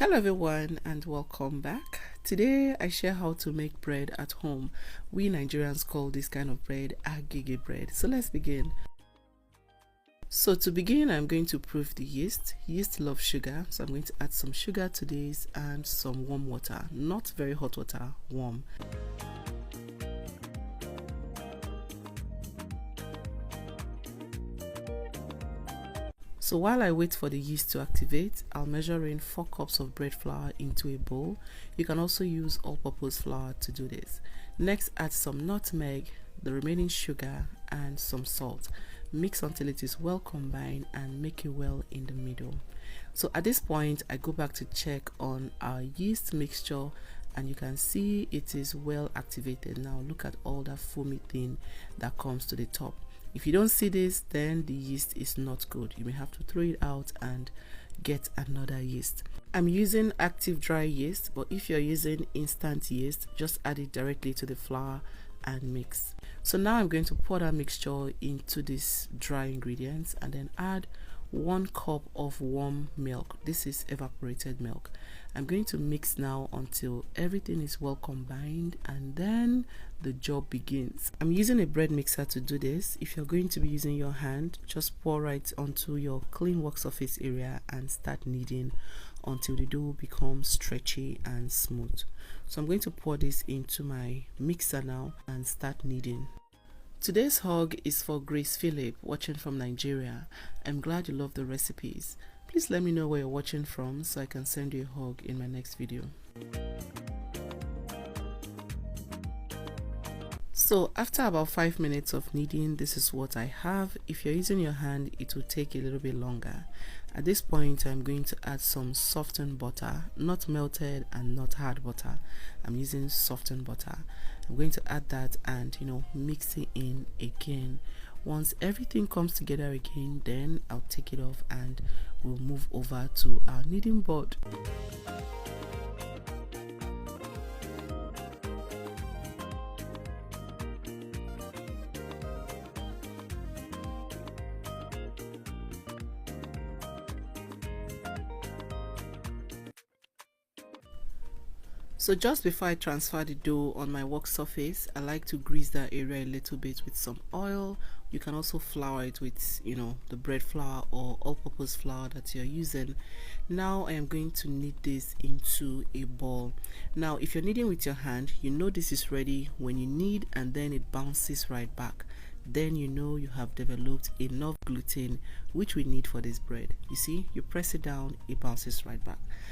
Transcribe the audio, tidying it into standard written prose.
Hello everyone and welcome back. Today I share how to make bread at home. We Nigerians call this kind of bread agege bread. So let's begin. So to begin, I'm going to proof the yeast. Yeast loves sugar, so I'm going to add some sugar to this and some warm water. Not very hot water, warm. So while I wait for the yeast to activate, I'll measure in 4 cups of bread flour into a bowl. You can also use all-purpose flour to do this. Next, add some nutmeg, the remaining sugar, and some salt. Mix until it is well combined and make it well in the middle. So at this point, I go back to check on our yeast mixture and you can see it is well activated. Now look at all that foamy thing that comes to the top. If you don't see this, then the yeast is not good. You may have to throw it out and get another yeast. I'm using active dry yeast, but if you're using instant yeast, just add it directly to the flour and mix. So now I'm going to pour that mixture into these dry ingredients and then add 1 cup of warm milk. This is evaporated milk. I'm going to mix now until everything is well combined and then the job begins. I'm using a bread mixer to do this. If you're going to be using your hand, just pour right onto your clean work surface area and start kneading until the dough becomes stretchy and smooth. So I'm going to pour this into my mixer now and start kneading. Today's hug is for Grace Philip, watching from Nigeria. I'm glad you love the recipes. Please let me know where you're watching from so I can send you a hug in my next video. So after about 5 minutes of kneading, this is what I have. If you're using your hand, it will take a little bit longer. At this point, I'm going to add some softened butter, not melted and not hard butter. I'm using softened butter. I'm going to add that and mix it in again. Once everything comes together again, then I'll take it off and we'll move over to our kneading board. So just before I transfer the dough on my work surface, I like to grease that area a little bit with some oil. You can also flour it with, the bread flour or all-purpose flour that you're using. Now I am going to knead this into a ball. Now if you're kneading with your hand, this is ready when you knead and then it bounces right back. Then you have developed enough gluten which we need for this bread. You see, you press it down, it bounces right back.